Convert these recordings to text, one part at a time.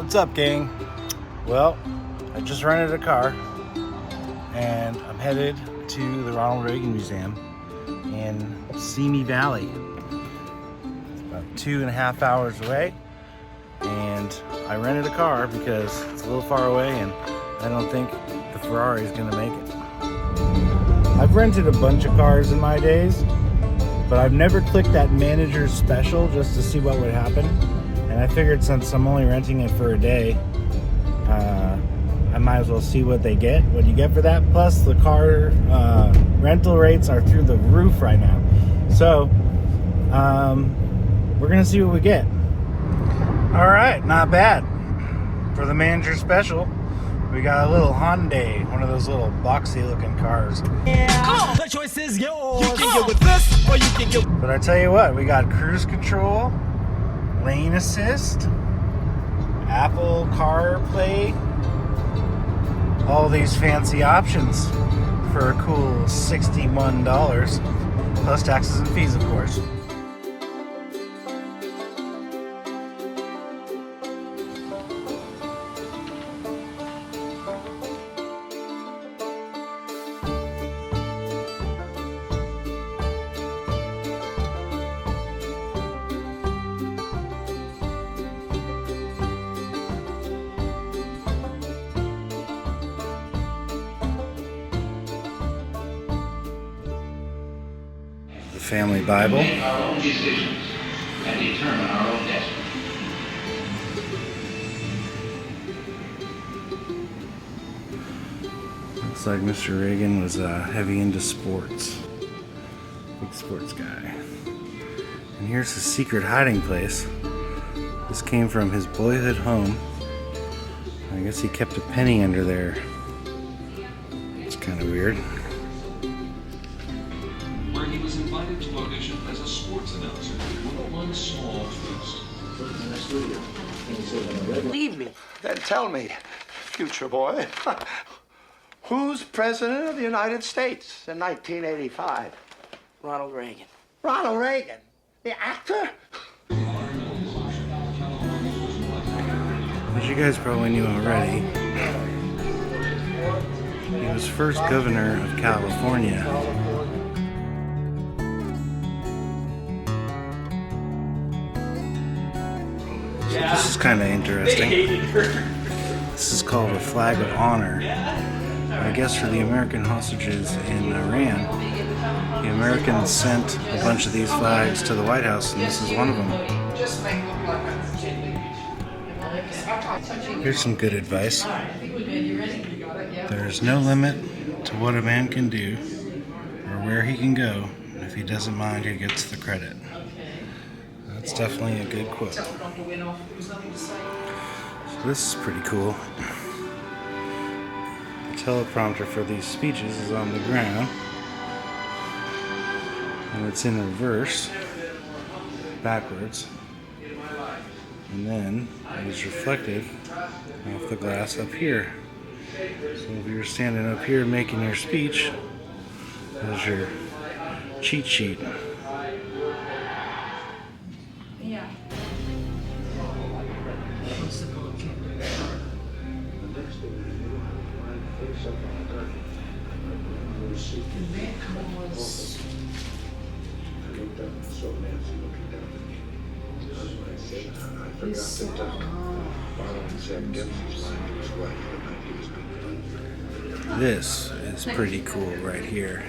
What's up, gang? Well, I just rented a car and I'm headed to the Ronald Reagan Museum in Simi Valley. It's about 2.5 hours away, and I rented a car because it's a little far away and I don't think the Ferrari is gonna make it. I've rented a bunch of cars in my days, but I've never clicked that manager's special just to see what would happen. And I figured since I'm only renting it for a day, I might as well see what you get for that. Plus the car rental rates are through the roof right now. So we're gonna see what we get. All right, not bad. For the manager special, we got a little Hyundai, one of those little boxy looking cars. Yeah. The choice is yours. You can go with this or you can go. But I tell you what, we got cruise control, lane assist, Apple CarPlay, all these fancy options for a cool $61, plus taxes and fees, of course. Family Bible. We make our own decisions and determine our own destiny. Looks like Mr. Reagan was heavy into sports. Big sports guy. And here's his secret hiding place. This came from his boyhood home. I guess he kept a penny under there. It's kind of weird. Where he was invited to audition as a sports announcer with one small twist. Leave me. Then tell me, future boy, who's president of the United States in 1985? Ronald Reagan. Ronald Reagan, the actor? As you guys probably knew already, he was first governor of California. So this is kind of interesting. This is called a flag of honor. I guess for the American hostages in Iran, the Americans sent a bunch of these flags to the White House, and this is one of them. Here's some good advice. There is no limit to what a man can do or where he can go if he doesn't mind who gets the credit. That's definitely a good quote. So this is pretty cool. The teleprompter for these speeches is on the ground, and it's in reverse, backwards, and then it is reflected off the glass up here. So if you're standing up here making your speech, there's your cheat sheet. Yeah. This is pretty cool right here.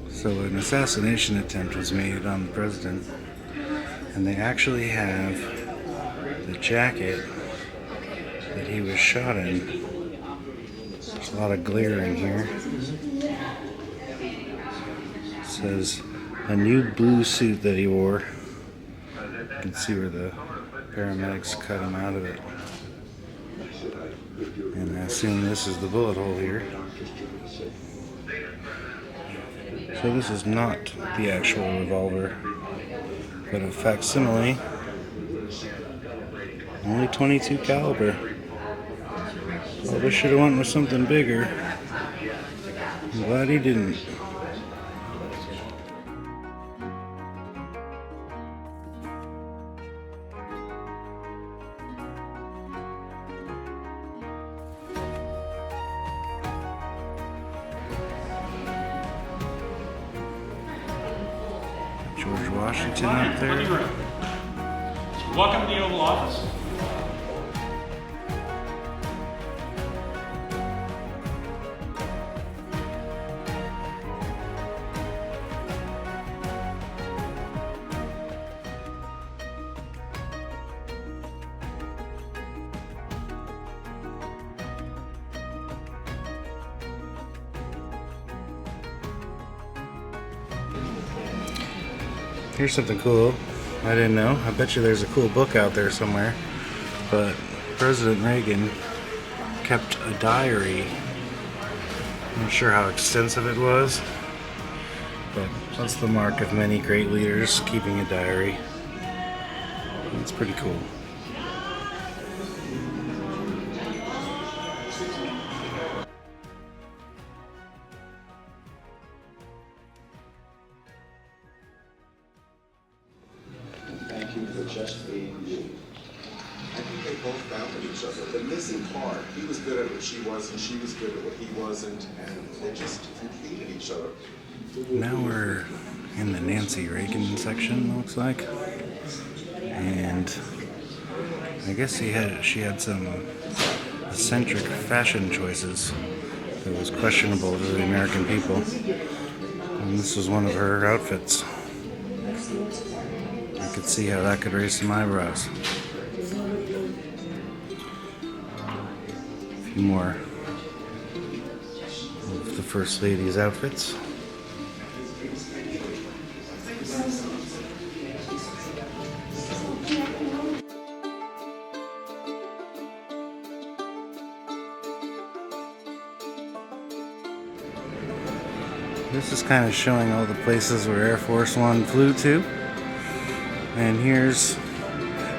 So an assassination attempt was made on the president, and they actually have the jacket that he was shot in. There's a lot of glare in here. It says a new blue suit that he wore. You can see where the paramedics cut him out of it. And I assume this is the bullet hole here. So this is not the actual revolver, but a facsimile. Only .22 caliber. Probably should have went with something bigger. I'm glad he didn't. George Washington up there. Welcome to the Oval Office. Here's something cool I didn't know. I bet you there's a cool book out there somewhere. But President Reagan kept a diary. I'm not sure how extensive it was, but that's the mark of many great leaders, keeping a diary. It's pretty cool. Thank you for just being you. I think they both found each other. The missing part, he was good at what she was, and she was good at what he wasn't, and they just completed each other. Now we're in the Nancy Reagan section, looks like. And I guess she had some eccentric fashion choices that was questionable to the American people. And this was one of her outfits. I could see how that could raise some eyebrows. A few more of the First Lady's outfits. This is kind of showing all the places where Air Force One flew to. And here's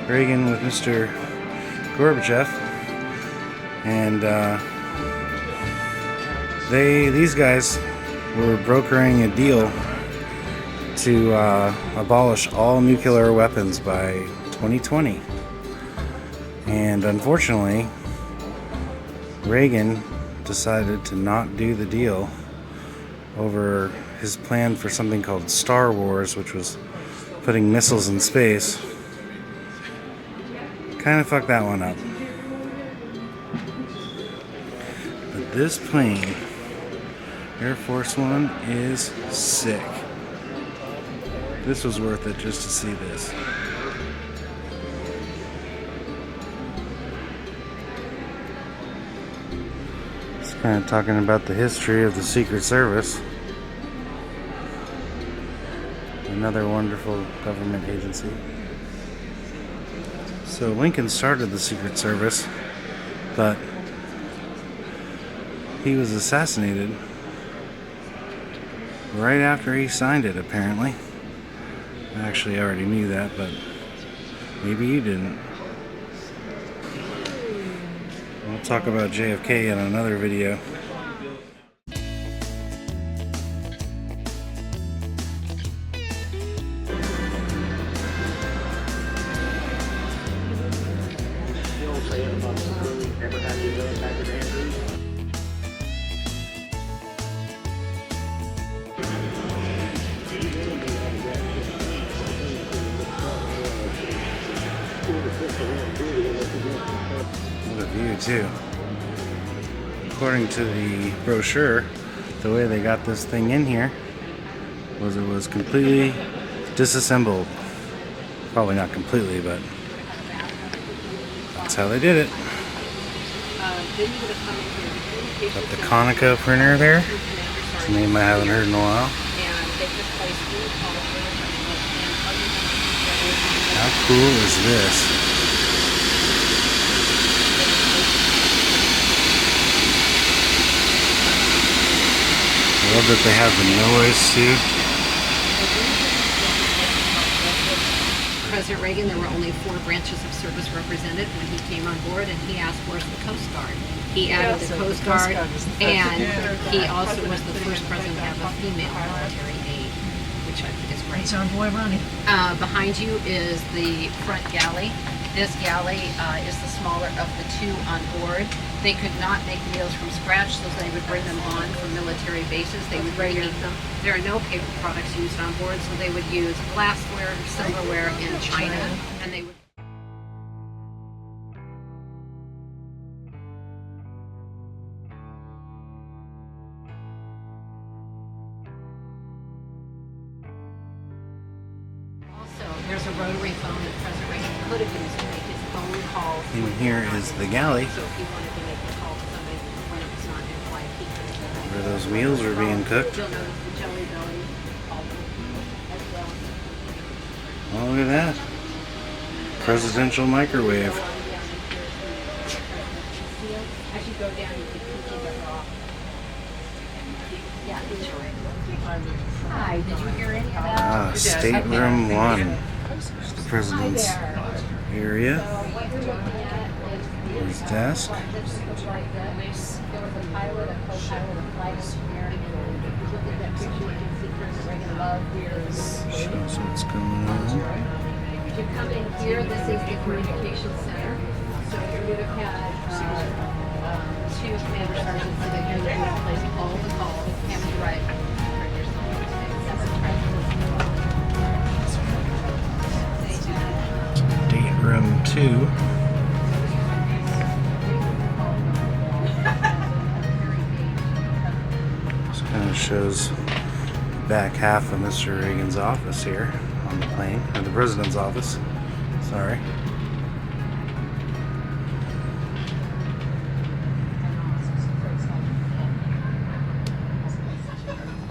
Reagan with Mr. Gorbachev. And these guys were brokering a deal to abolish all nuclear weapons by 2020. And unfortunately, Reagan decided to not do the deal over his plan for something called Star Wars, which was putting missiles in space. Kind of fucked that one up. But this plane, Air Force One, is sick. This was worth it just to see this. It's kind of talking about the history of the Secret Service. Another wonderful government agency. So Lincoln started the Secret Service, but he was assassinated right after he signed it, apparently. Actually, I already knew that, but maybe you didn't. We'll talk about JFK in another video. What a view, too. According to the brochure, the way they got this thing in here was it was completely disassembled. Probably not completely, but that's how they did it. Got the Conoco printer there. It's a name I haven't heard in a while. How cool is this? I love that they have the noise too. President Reagan, there were only 4 branches of service represented when he came on board, and he asked, where's the Coast Guard? He added the Coast Guard, and he also was the first president to have a female military aide, which I think is great. It's our boy Ronnie. Behind you is the front galley. This galley is the smaller of the 2 on board. They could not make meals from scratch, so they would bring them on from military bases. They would reheat them. There are no paper products used on board, so they would use glassware, silverware, and china, and they would. Also, there's a rotary phone that President Reagan could have used to make his phone calls. And here is the galley So if he wanted to make a call to somebody when it was not in flight, he could have done that. where those meals were being cooked. You'll notice the jelly belly called as well. Oh, look at that. Presidential microwave. As you go down, you can see the off. Yeah, enjoy. Hi, did you hear any of that? Ah, stateroom 1. It's the president's area. What you're looking at is His desk. this looks like this. There was a pilot, a co-pilot, a flight engineer, and if you look at that picture, you can see President Reagan above. Here's Shows what's going on. If you come in here, this is the communications center. So you would have had two commander sergeants that are going to place all the calls and right. Stateroom 2. This kind of shows the back half of Mr. Reagan's office here on the plane, or the president's office. Sorry.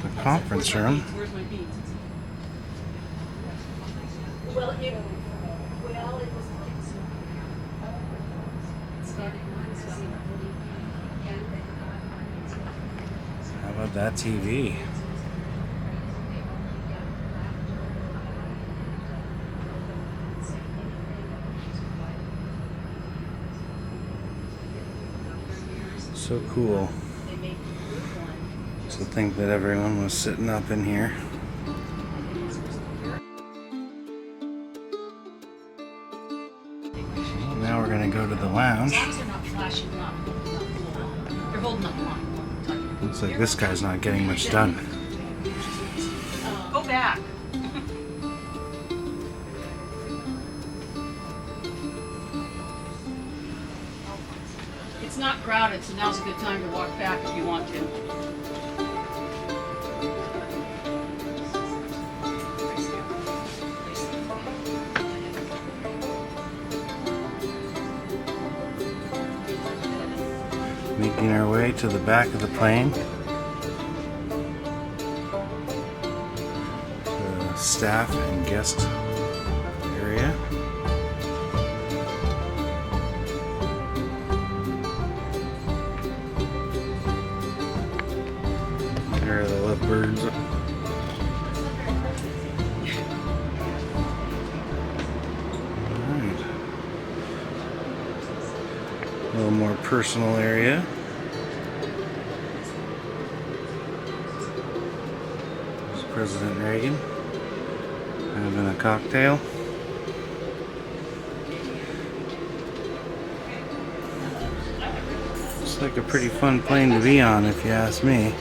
The conference room. Well, it was standing How about that TV? So cool to think that everyone was sitting up in here. Now we're gonna go to the lounge. They're not flashing up. They're holding up line. Looks like this guy's not getting much done. Go back. It's not crowded, so now's a good time to walk back if you want to. Making our way to the back of the plane. The staff and guest area. There are the lovebirds. Alright. A little more personal area. There's President Reagan having a cocktail. Looks like a pretty fun plane to be on, if you ask me.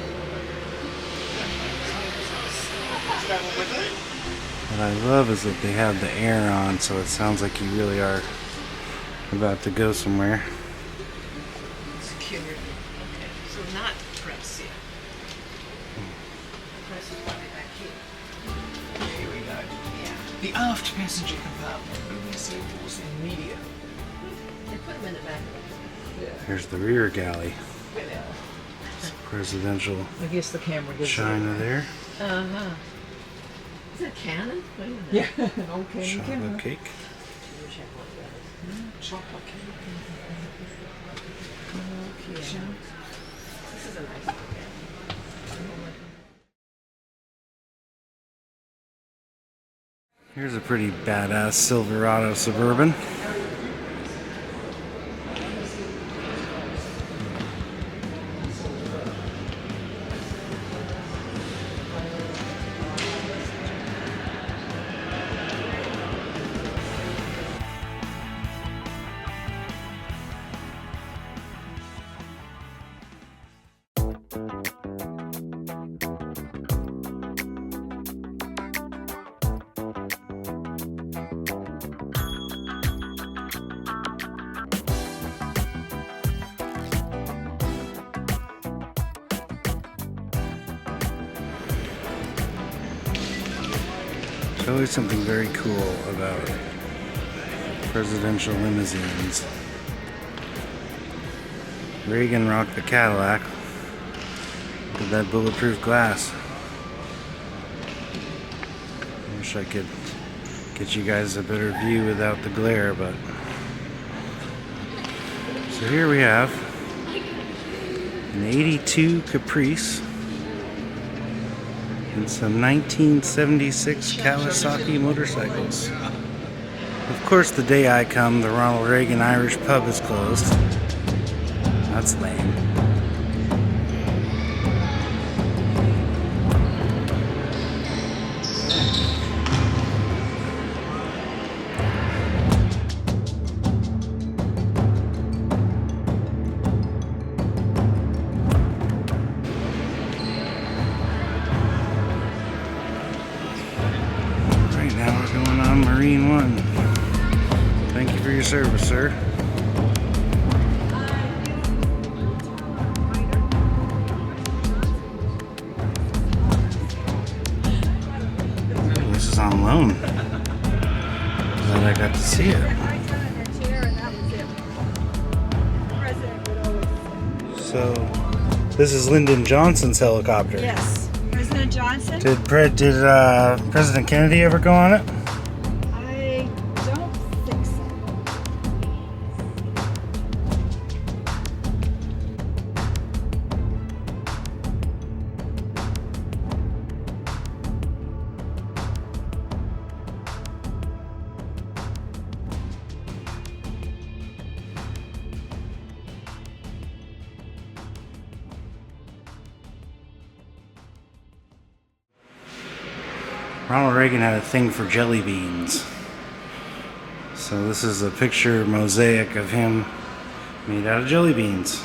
What I love is that they have the air on, so it sounds like you really are about to go somewhere. Security. Okay, so not press, yeah. Press is probably back here. Here we go. Yeah. The aft passenger compartment, BBC News and Media. They put them in the back. Here's the rear galley. Presidential I guess the camera gives china there. Uh-huh. Is that Canon? Wait a minute. Yeah, okay. Chocolate cake. Chocolate cake. Okay. This is a nice one. Here's a pretty badass Silverado Suburban. There's always something very cool about presidential limousines. Reagan rocked the Cadillac with that bulletproof glass. I wish I could get you guys a better view without the glare, but... So here we have an 82 Caprice and some 1976 Kawasaki motorcycles. Of course, the day I come, the Ronald Reagan Irish pub is closed. That's lame. Right now we're going on Marine One. Thank you for your service, sir. This is on loan. Glad I got to see it. So, this is Lyndon Johnson's helicopter. Yes, President Johnson. Did President Kennedy ever go on it? I don't think so. Ronald Reagan had a thing for jelly beans. So this is a picture mosaic of him made out of jelly beans.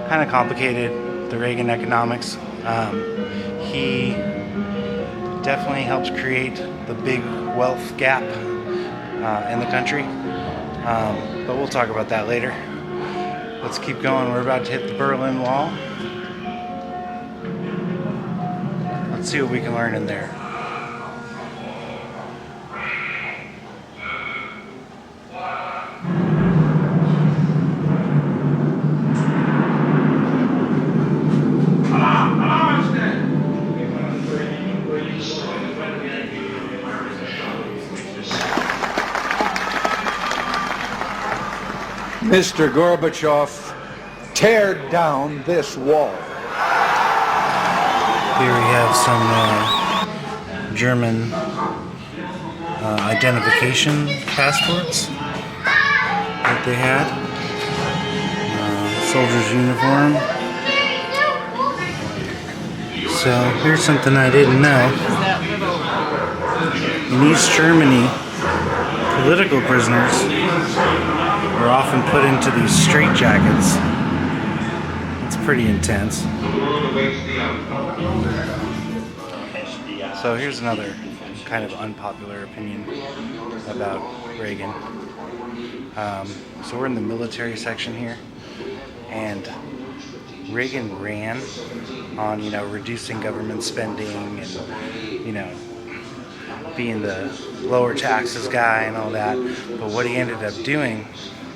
Kind of complicated, the Reagan economics. He definitely helped create the big wealth gap in the country. But we'll talk about that later. Let's keep going. We're about to hit the Berlin Wall. Let's see what we can learn in there. Mr. Gorbachev, tear down this wall. Here we have some German identification passports that they had. Soldier's uniform. So here's something I didn't know. In East Germany, political prisoners are often put into these straitjackets. It's pretty intense. So here's another kind of unpopular opinion about Reagan. So we're in the military section here, and Reagan ran on, reducing government spending and, being the lower taxes guy and all that. But what he ended up doing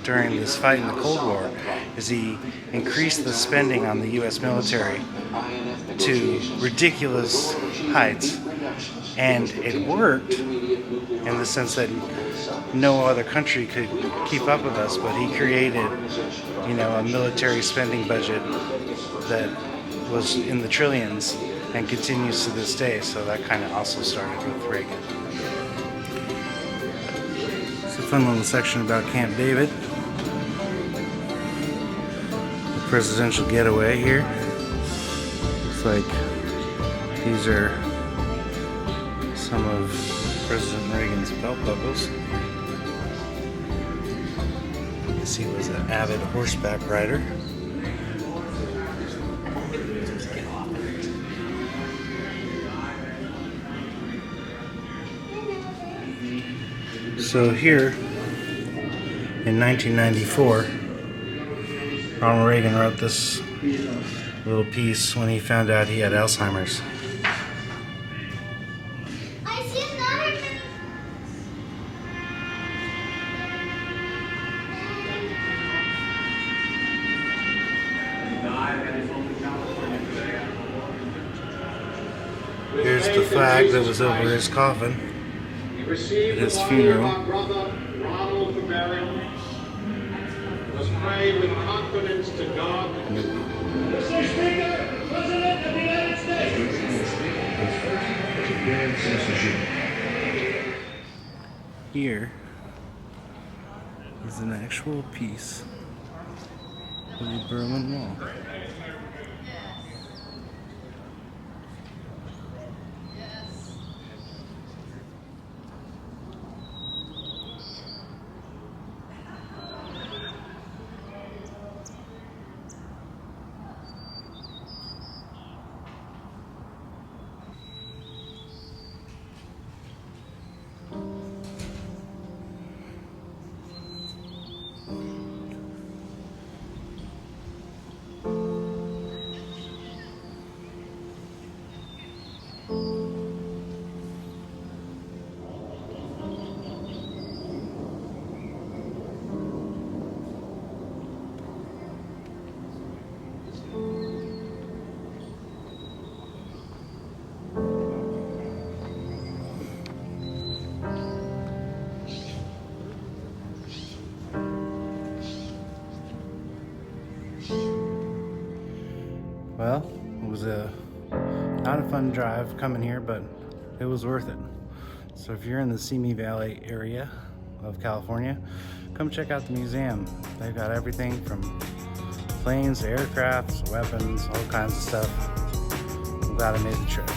during this fight in the Cold War is he increased the spending on the U.S. military to ridiculous heights. And it worked in the sense that no other country could keep up with us, but he created, a military spending budget that was in the trillions and continues to this day. So that kind of also started with Reagan. It's a fun little section about Camp David. The presidential getaway here. Looks like these are some of President Reagan's belt buckles. guess he was an avid horseback rider. So here, in 1994, Ronald Reagan wrote this little piece when he found out he had Alzheimer's. Here's the flag that was over his coffin at his funeral. Let's pray with confidence to God. Mr. Speaker, President of the United States. Here is an actual piece of the Berlin Wall. Well, it was not a fun drive coming here, but it was worth it. So if you're in the Simi Valley area of California, come check out the museum. They've got everything from planes to aircrafts, weapons, all kinds of stuff. I'm glad I made the trip.